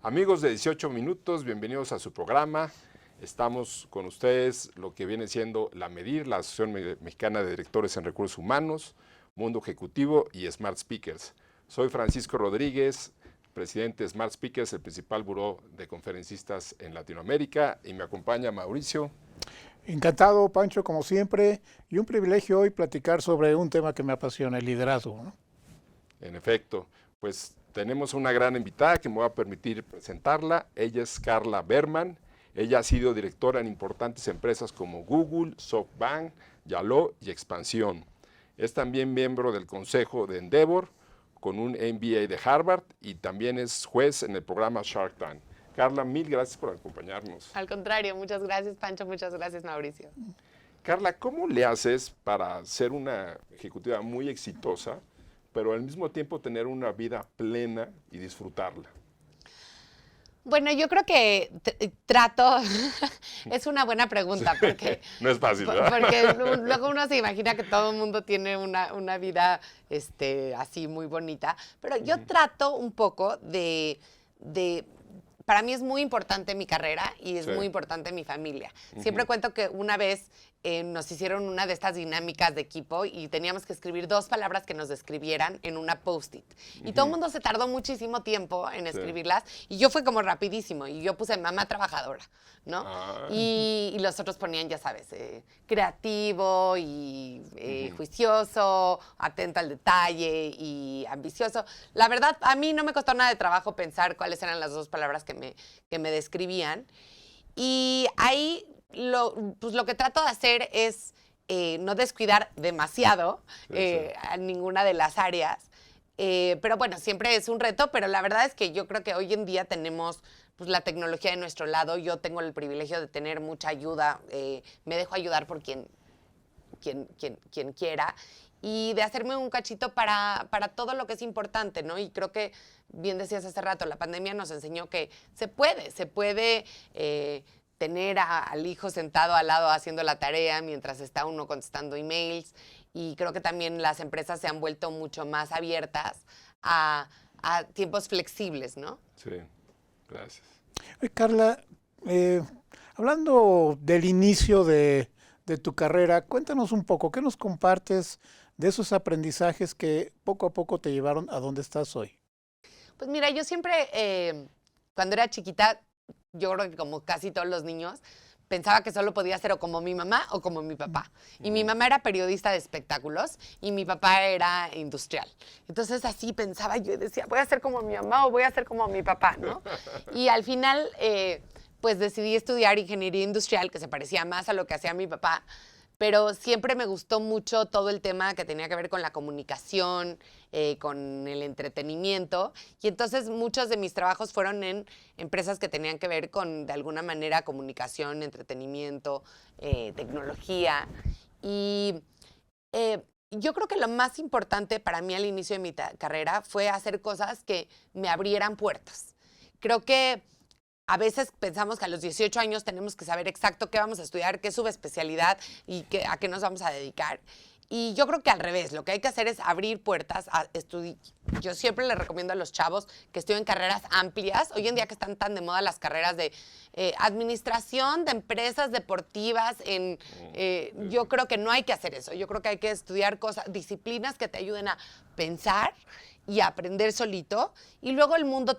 Amigos de 18 minutos, bienvenidos a su programa. Estamos con ustedes lo que viene siendo la MEDIR, la Asociación Mexicana de Directores en Recursos Humanos, Mundo Ejecutivo y Smart Speakers. Soy Francisco Rodríguez, presidente de Smart Speakers, el principal buró de conferencistas en Latinoamérica, y me acompaña Mauricio. Encantado, Pancho, como siempre, y un privilegio hoy platicar sobre un tema que me apasiona, el liderazgo, ¿no? En efecto, pues tenemos una gran invitada que me va a permitir presentarla. Ella es Carla Berman. Ella ha sido directora en importantes empresas como Google, SoftBank, Yaló y Expansión. Es también miembro del consejo de Endeavor, con un MBA de Harvard, y también es juez en el programa Shark Tank. Carla, mil gracias por acompañarnos. Al contrario, muchas gracias, Pancho, muchas gracias, Mauricio. Carla, ¿cómo le haces para ser una ejecutiva muy exitosa, pero al mismo tiempo tener una vida plena y disfrutarla? Bueno, yo creo que trato, es una buena pregunta, porque no es fácil, ¿verdad? Porque luego uno se imagina que todo el mundo tiene una vida así muy bonita, pero yo trato un poco para mí es muy importante mi carrera y es muy importante mi familia. Siempre cuento que una vez nos hicieron una de estas dinámicas de equipo y teníamos que escribir 2 palabras que nos describieran en una post-it. Y todo el mundo se tardó muchísimo tiempo en escribirlas y yo fue como rapidísimo y yo puse mamá trabajadora, ¿no? Y los otros ponían, ya sabes, creativo y juicioso, atento al detalle y ambicioso. La verdad, a mí no me costó nada de trabajo pensar cuáles eran las 2 palabras que me describían. Y ahí lo que trato de hacer es no descuidar demasiado a ninguna de las áreas. Pero bueno, siempre es un reto, pero la verdad es que yo creo que hoy en día tenemos pues, la tecnología de nuestro lado. Yo tengo el privilegio de tener mucha ayuda. Me dejo ayudar por quien quiera. Y de hacerme un cachito para todo lo que es importante, ¿no? Y creo que, bien decías hace rato, la pandemia nos enseñó que se puede tener al hijo sentado al lado haciendo la tarea mientras está uno contestando emails. Y creo que también las empresas se han vuelto mucho más abiertas a tiempos flexibles, ¿no? Sí, gracias. Oye, Carla, hablando del inicio de tu carrera, cuéntanos un poco, ¿qué nos compartes de esos aprendizajes que poco a poco te llevaron a donde estás hoy? Pues mira, yo siempre, cuando era chiquita, yo creo que como casi todos los niños, pensaba que solo podía ser o como mi mamá o como mi papá. Y mi mamá era periodista de espectáculos y mi papá era industrial. Entonces así pensaba yo y decía, voy a ser como mi mamá o voy a ser como mi papá, ¿no? Y al final, pues decidí estudiar ingeniería industrial, que se parecía más a lo que hacía mi papá. Pero siempre me gustó mucho todo el tema que tenía que ver con la comunicación, con el entretenimiento. Y entonces muchos de mis trabajos fueron en empresas que tenían que ver con, de alguna manera, comunicación, entretenimiento, tecnología. Y yo creo que lo más importante para mí al inicio de mi carrera fue hacer cosas que me abrieran puertas. Creo que a veces pensamos que a los 18 años tenemos que saber exacto qué vamos a estudiar, qué subespecialidad y a qué nos vamos a dedicar. Y yo creo que al revés, lo que hay que hacer es abrir puertas a estudiar. Yo siempre les recomiendo a los chavos que estudien carreras amplias. Hoy en día que están tan de moda las carreras de administración de empresas deportivas, yo creo que no hay que hacer eso. Yo creo que hay que estudiar disciplinas que te ayuden a pensar y aprender solito, y luego el mundo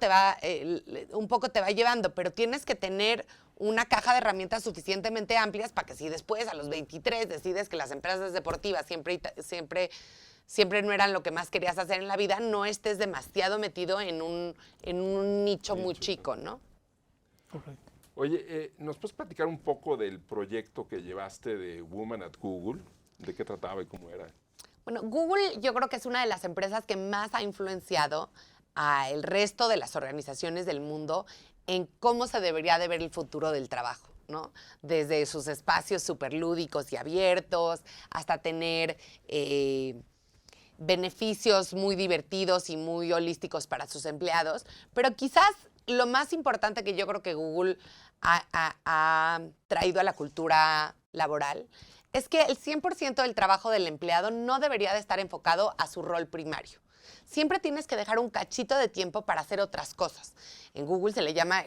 un poco te va llevando, pero tienes que tener una caja de herramientas suficientemente amplias para que si después a los 23 decides que las empresas deportivas siempre no eran lo que más querías hacer en la vida, no estés demasiado metido en un nicho muy chico, ¿no? Correcto. Oye, ¿nos puedes platicar un poco del proyecto que llevaste de Woman at Google? ¿De qué trataba y cómo era? Bueno, Google yo creo que es una de las empresas que más ha influenciado al resto de las organizaciones del mundo en cómo se debería de ver el futuro del trabajo, ¿no? Desde sus espacios superlúdicos y abiertos hasta tener beneficios muy divertidos y muy holísticos para sus empleados. Pero quizás lo más importante que yo creo que Google ha traído a la cultura laboral es que el 100% del trabajo del empleado no debería de estar enfocado a su rol primario, siempre tienes que dejar un cachito de tiempo para hacer otras cosas. En Google se le llama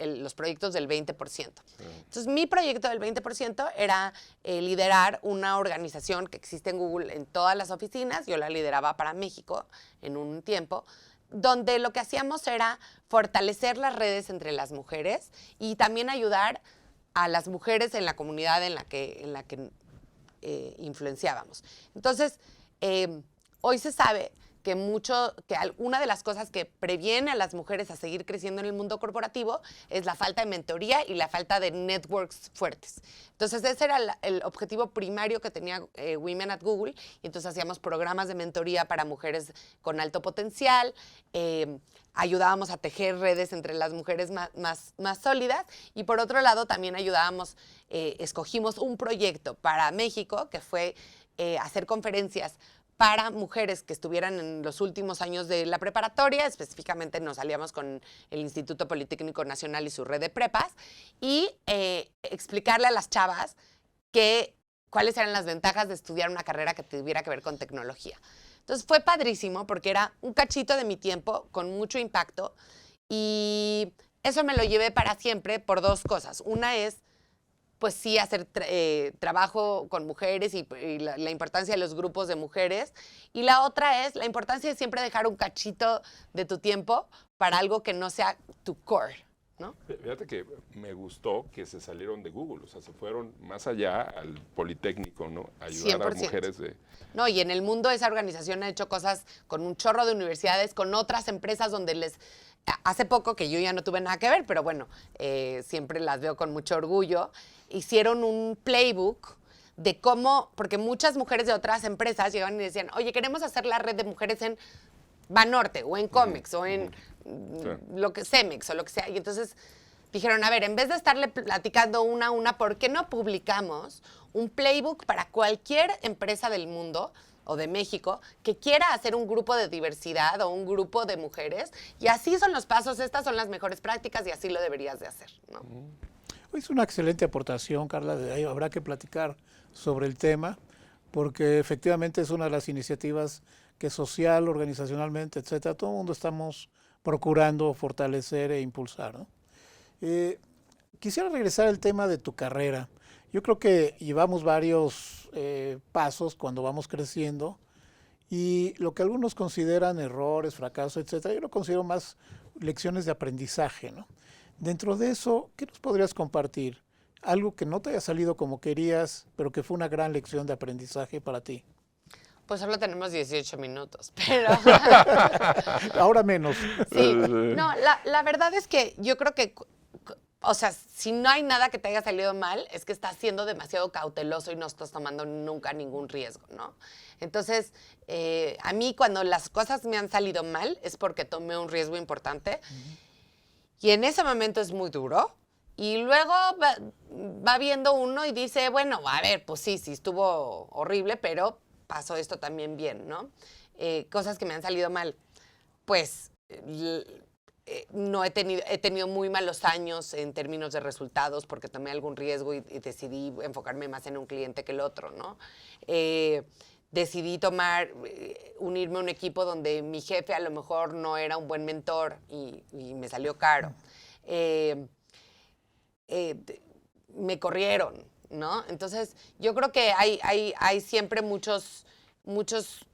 los proyectos del 20%. Entonces, mi proyecto del 20% era liderar una organización que existe en Google en todas las oficinas. Yo la lideraba para México en un tiempo, donde lo que hacíamos era fortalecer las redes entre las mujeres y también ayudar a las mujeres en la comunidad en la que influenciábamos. Entonces, hoy se sabe que una de las cosas que previene a las mujeres a seguir creciendo en el mundo corporativo es la falta de mentoría y la falta de networks fuertes. Entonces, ese era el objetivo primario que tenía Women at Google. Y entonces hacíamos programas de mentoría para mujeres con alto potencial, ayudábamos a tejer redes entre las mujeres más sólidas, y por otro lado también ayudábamos, escogimos un proyecto para México que fue hacer conferencias para mujeres que estuvieran en los últimos años de la preparatoria. Específicamente nos aliamos con el Instituto Politécnico Nacional y su red de prepas, y explicarle a las chavas cuáles eran las ventajas de estudiar una carrera que tuviera que ver con tecnología. Entonces fue padrísimo porque era un cachito de mi tiempo con mucho impacto, y eso me lo llevé para siempre por dos cosas. Una es, pues sí, hacer trabajo con mujeres y la importancia de los grupos de mujeres. Y la otra es la importancia de siempre dejar un cachito de tu tiempo para algo que no sea tu core, ¿no? Fíjate que me gustó que se salieron de Google, o sea, se fueron más allá al Politécnico, ¿no? Ayudar 100%. a mujeres de... No, y en el mundo esa organización ha hecho cosas con un chorro de universidades, con otras empresas donde hace poco, que yo ya no tuve nada que ver, pero bueno, siempre las veo con mucho orgullo, hicieron un playbook de cómo, porque muchas mujeres de otras empresas llegaban y decían, oye, queremos hacer la red de mujeres en Banorte o en Comex o en lo que Cemex o lo que sea. Y entonces dijeron, a ver, en vez de estarle platicando una a una, ¿por qué no publicamos un playbook para cualquier empresa del mundo o de México que quiera hacer un grupo de diversidad o un grupo de mujeres? Y así son los pasos, estas son las mejores prácticas y así lo deberías de hacer, ¿no? Es una excelente aportación, Carla. De ahí habrá que platicar sobre el tema, porque efectivamente es una de las iniciativas que social, organizacionalmente, etcétera, todo el mundo estamos procurando fortalecer e impulsar, ¿no? Quisiera regresar al tema de tu carrera. Yo creo que llevamos varios pasos cuando vamos creciendo, y lo que algunos consideran errores, fracasos, etcétera, yo lo considero más lecciones de aprendizaje, ¿no? Dentro de eso, ¿qué nos podrías compartir? Algo que no te haya salido como querías, pero que fue una gran lección de aprendizaje para ti. Pues solo tenemos 18 minutos, pero... Ahora menos. Sí, no, la verdad es que yo creo que, o sea, si no hay nada que te haya salido mal, es que estás siendo demasiado cauteloso y no estás tomando nunca ningún riesgo, ¿no? Entonces, a mí cuando las cosas me han salido mal es porque tomé un riesgo importante. Y en ese momento es muy duro. Y luego va viendo uno y dice, bueno, a ver, pues sí, estuvo horrible, pero pasó esto también bien, ¿no? Cosas que me han salido mal. Pues no he tenido muy malos años en términos de resultados porque tomé algún riesgo y decidí enfocarme más en un cliente que el otro, ¿no? Decidí unirme a un equipo donde mi jefe a lo mejor no era un buen mentor y me salió caro. Me corrieron, ¿no? Entonces, yo creo que hay siempre muchos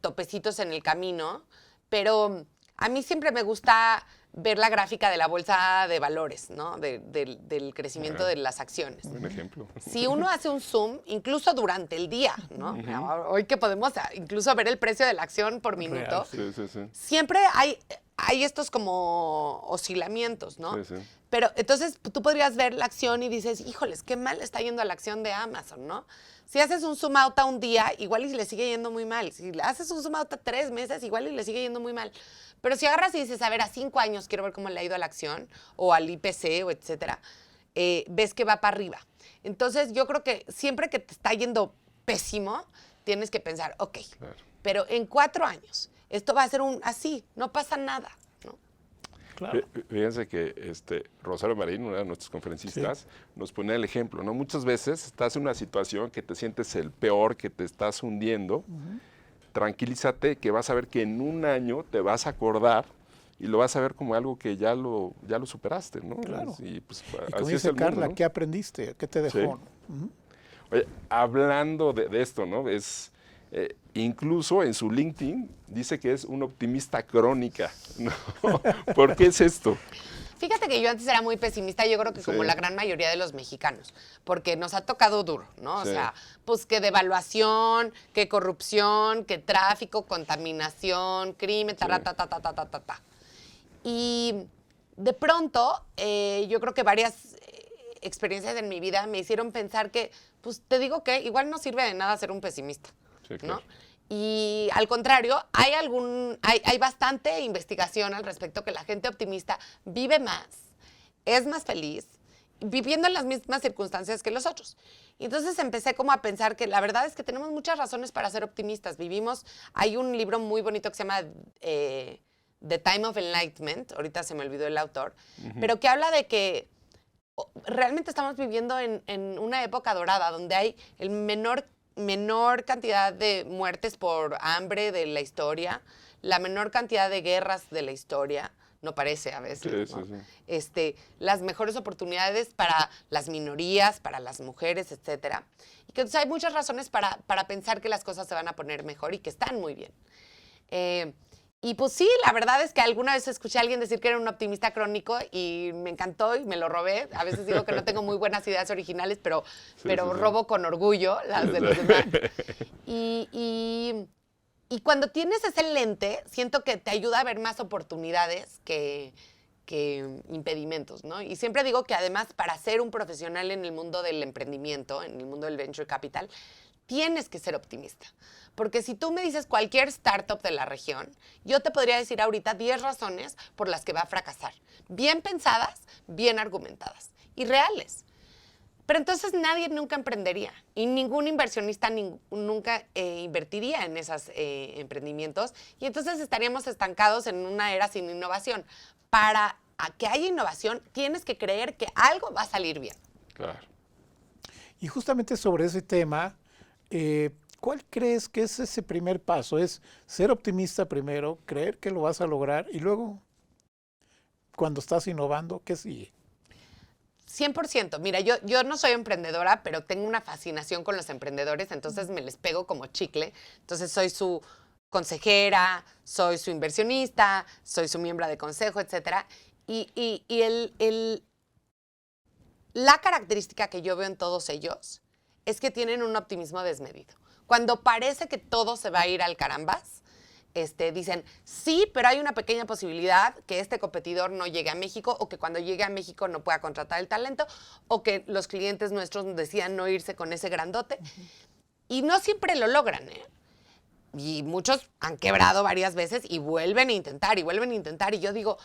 topecitos en el camino, pero a mí siempre me gusta ver la gráfica de la bolsa de valores, ¿no? Del crecimiento de las acciones. Un ejemplo. Si uno hace un zoom, incluso durante el día, ¿no? Hoy que podemos incluso ver el precio de la acción por minuto, Sí. siempre hay estos como oscilamientos, ¿no? Sí. Pero entonces tú podrías ver la acción y dices, híjoles, qué mal está yendo la acción de Amazon, ¿no? Si haces un zoom out a un día, igual y le sigue yendo muy mal. Si haces un zoom out a 3 meses, igual y le sigue yendo muy mal. Pero si agarras y dices, a ver, a 5 años quiero ver cómo le ha ido a la acción, o al IPC, o etcétera, ves que va para arriba. Entonces, yo creo que siempre que te está yendo pésimo, tienes que pensar, ok, claro, pero en 4 años, esto va a ser así, no pasa nada, ¿no? Claro. Fíjense que Rosario Marín, una de nuestras conferencistas, nos pone el ejemplo, ¿no? Muchas veces estás en una situación que te sientes el peor, que te estás hundiendo, tranquilízate que vas a ver que en un año te vas a acordar y lo vas a ver como algo que ya lo superaste, ¿no? Claro. Y pues Y como así es dice el mundo, Carla, ¿no? ¿qué aprendiste? ¿Qué te dejó? Sí. Ujú. Oye, hablando de esto, ¿no? Incluso en su LinkedIn dice que es una optimista crónica, ¿no? ¿Por qué es esto? Fíjate que yo antes era muy pesimista, yo creo que como Sí. la gran mayoría de los mexicanos, porque nos ha tocado duro, ¿no? O Sí. sea, pues que devaluación, que corrupción, que tráfico, contaminación, crimen, Sí. ta. Y de pronto, yo creo que varias experiencias en mi vida me hicieron pensar que, pues te digo que igual no sirve de nada ser un pesimista, Sí, claro. ¿no? Y al contrario, hay bastante investigación al respecto que la gente optimista vive más, es más feliz, viviendo en las mismas circunstancias que los otros. Y entonces empecé como a pensar que la verdad es que tenemos muchas razones para ser optimistas. Hay un libro muy bonito que se llama The Time of Enlightenment, ahorita se me olvidó el autor, pero que habla de que realmente estamos viviendo en una época dorada donde hay el menor cantidad de muertes por hambre de la historia, la menor cantidad de guerras de la historia, no parece a veces, Sí, ¿no? sí. Las mejores oportunidades para las minorías, para las mujeres, etcétera. Y que entonces hay muchas razones para pensar que las cosas se van a poner mejor y que están muy bien. Y pues sí, la verdad es que alguna vez escuché a alguien decir que era un optimista crónico y me encantó y me lo robé. A veces digo que no tengo muy buenas ideas originales, pero Sí. robo con orgullo las de los demás. Y cuando tienes ese lente, siento que te ayuda a ver más oportunidades que impedimentos, ¿no? Y siempre digo que además para ser un profesional en el mundo del emprendimiento, en el mundo del venture capital, tienes que ser optimista. Porque si tú me dices cualquier startup de la región, yo te podría decir ahorita 10 razones por las que va a fracasar. Bien pensadas, bien argumentadas y reales. Pero entonces nadie nunca emprendería y ningún inversionista nunca invertiría en esos emprendimientos y entonces estaríamos estancados en una era sin innovación. Para que haya innovación, tienes que creer que algo va a salir bien. Claro. Y justamente sobre ese tema, ¿cuál crees que es ese primer paso? ¿Es ser optimista primero, creer que lo vas a lograr y luego, cuando estás innovando, qué sigue? 100%. Mira, yo no soy emprendedora, pero tengo una fascinación con los emprendedores, entonces me les pego como chicle. Entonces soy su consejera, soy su inversionista, soy su miembro de consejo, etcétera. Y la característica que yo veo en todos ellos es que tienen un optimismo desmedido. Cuando parece que todo se va a ir al carambas, dicen, sí, pero hay una pequeña posibilidad que este competidor no llegue a México o que cuando llegue a México no pueda contratar el talento o que los clientes nuestros decidan no irse con ese grandote. Y no siempre lo logran, ¿eh? Y muchos han quebrado varias veces y vuelven a intentar y vuelven a intentar. Y yo digo,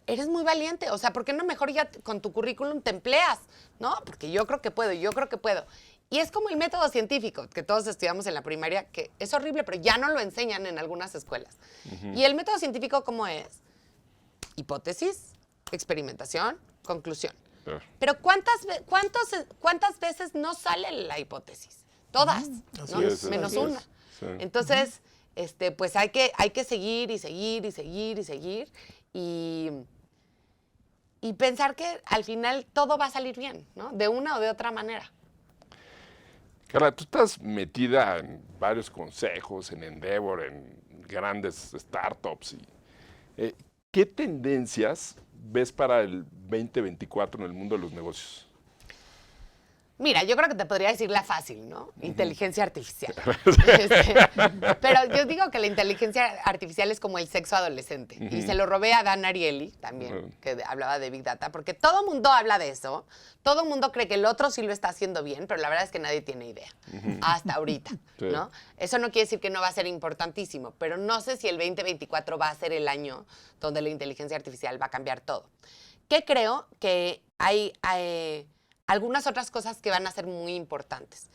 eres muy valiente. O sea, ¿por qué no mejor ya con tu currículum te empleas? ¿No? Porque yo creo que puedo, yo creo que puedo. Y es como el método científico que todos estudiamos en la primaria, que es horrible, pero ya no lo enseñan en algunas escuelas. Y el método científico, ¿cómo es? Hipótesis, experimentación, conclusión. Claro. Pero ¿cuántas veces no sale la hipótesis? Todas, Así ¿no? es, Menos así es. una. Sí. Entonces, pues hay que seguir y seguir y seguir y seguir y pensar que al final todo va a salir bien, ¿no? De una o de otra manera. Carla, tú estás metida en varios consejos, en Endeavor, en grandes startups. ¿Qué tendencias ves para el 2024 en el mundo de los negocios? Mira, yo creo que te podría decir la fácil, ¿no? Inteligencia artificial. Pero yo digo que la inteligencia artificial es como el sexo adolescente. Y se lo robé a Dan Ariely también, que hablaba de Big Data, porque todo mundo habla de eso. Todo mundo cree que el otro sí lo está haciendo bien, pero la verdad es que nadie tiene idea. Hasta ahorita, Sí. ¿no? Eso no quiere decir que no va a ser importantísimo, pero no sé si el 2024 va a ser el año donde la inteligencia artificial va a cambiar todo. ¿Qué creo? Que hay algunas otras cosas que van a ser muy importantes.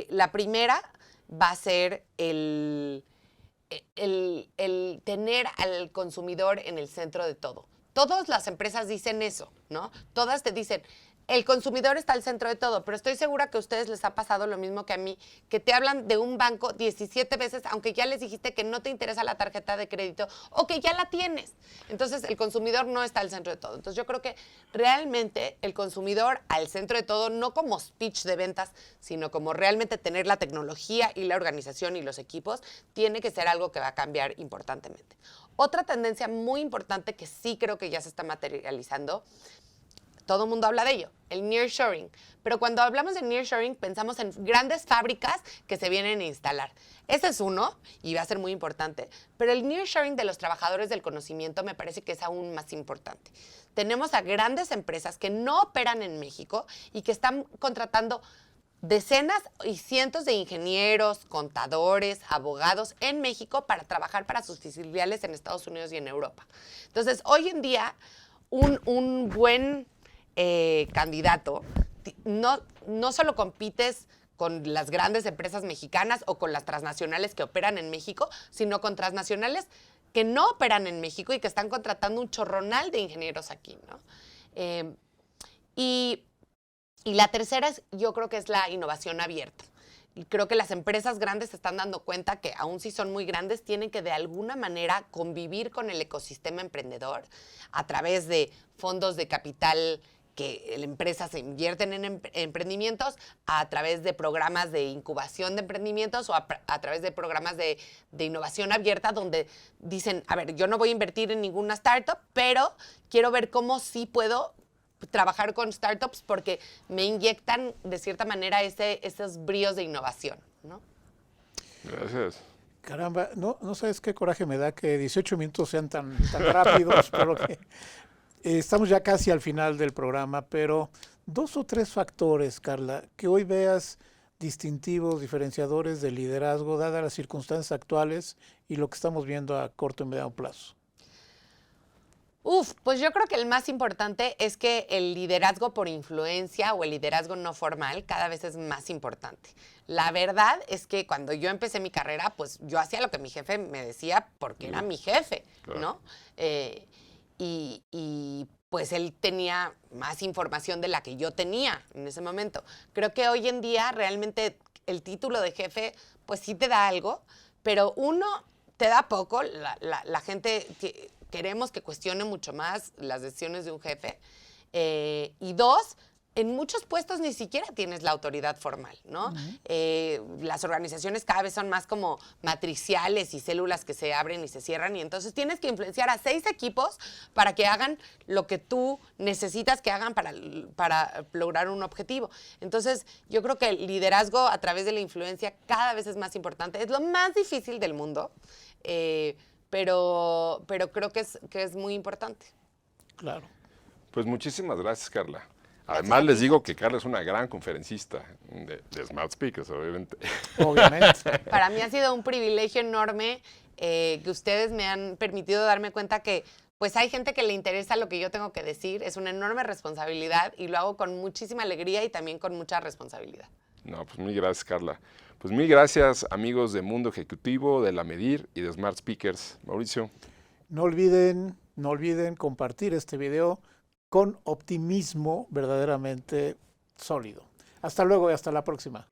La primera va a ser el tener al consumidor en el centro de todo. Todas las empresas dicen eso, ¿no? Todas te dicen, el consumidor está al centro de todo, pero estoy segura que a ustedes les ha pasado lo mismo que a mí, que te hablan de un banco 17 veces, aunque ya les dijiste que no te interesa la tarjeta de crédito o que ya la tienes. Entonces, el consumidor no está al centro de todo. Entonces, yo creo que realmente el consumidor al centro de todo, no como speech de ventas, sino como realmente tener la tecnología y la organización y los equipos, tiene que ser algo que va a cambiar importantemente. Otra tendencia muy importante que sí creo que ya se está materializando, todo el mundo habla de ello, el nearshoring. Pero cuando hablamos de nearshoring, pensamos en grandes fábricas que se vienen a instalar. Ese es uno, y va a ser muy importante. Pero el nearshoring de los trabajadores del conocimiento me parece que es aún más importante. Tenemos a grandes empresas que no operan en México y que están contratando decenas y cientos de ingenieros, contadores, abogados en México para trabajar para sus filiales en Estados Unidos y en Europa. Entonces, hoy en día, un buen candidato, no solo compites con las grandes empresas mexicanas o con las transnacionales que operan en México, sino con transnacionales que no operan en México y que están contratando un chorronal de ingenieros aquí, ¿no? Y la tercera yo creo que es la innovación abierta. Y creo que las empresas grandes se están dando cuenta que, aun si son muy grandes, tienen que de alguna manera convivir con el ecosistema emprendedor a través de fondos de capital que empresas se invierten en emprendimientos, a través de programas de incubación de emprendimientos o a través de programas de innovación abierta donde dicen, a ver, yo no voy a invertir en ninguna startup, pero quiero ver cómo sí puedo trabajar con startups porque me inyectan de cierta manera esos bríos de innovación, ¿no? Gracias. Caramba, no sabes qué coraje me da que 18 minutos sean tan rápidos, pero que estamos ya casi al final del programa, pero 2 o 3 factores, Carla, que hoy veas distintivos, diferenciadores de liderazgo, dadas las circunstancias actuales y lo que estamos viendo a corto y mediano plazo. Pues yo creo que el más importante es que el liderazgo por influencia o el liderazgo no formal cada vez es más importante. La verdad es que cuando yo empecé mi carrera, pues yo hacía lo que mi jefe me decía porque era mi jefe, ¿no? Y pues él tenía más información de la que yo tenía en ese momento. Creo que hoy en día realmente el título de jefe, pues sí te da algo, pero uno, te da poco, la gente queremos que cuestione mucho más las decisiones de un jefe. Y 2, en muchos puestos ni siquiera tienes la autoridad formal, ¿no? Las organizaciones cada vez son más como matriciales y células que se abren y se cierran, y entonces tienes que influenciar a 6 equipos para que hagan lo que tú necesitas que hagan para lograr un objetivo. Entonces, yo creo que el liderazgo a través de la influencia cada vez es más importante. Es lo más difícil del mundo, pero creo que es muy importante. Claro. Pues muchísimas gracias, Carla. Además, les digo que Carla es una gran conferencista de Smart Speakers, obviamente. Obviamente. Para mí ha sido un privilegio enorme que ustedes me han permitido darme cuenta que pues hay gente que le interesa lo que yo tengo que decir. Es una enorme responsabilidad y lo hago con muchísima alegría y también con mucha responsabilidad. No, pues mil gracias, Carla. Pues mil gracias, amigos de Mundo Ejecutivo, de La Medir y de Smart Speakers. Mauricio. No olviden compartir este video con optimismo verdaderamente sólido. Hasta luego y hasta la próxima.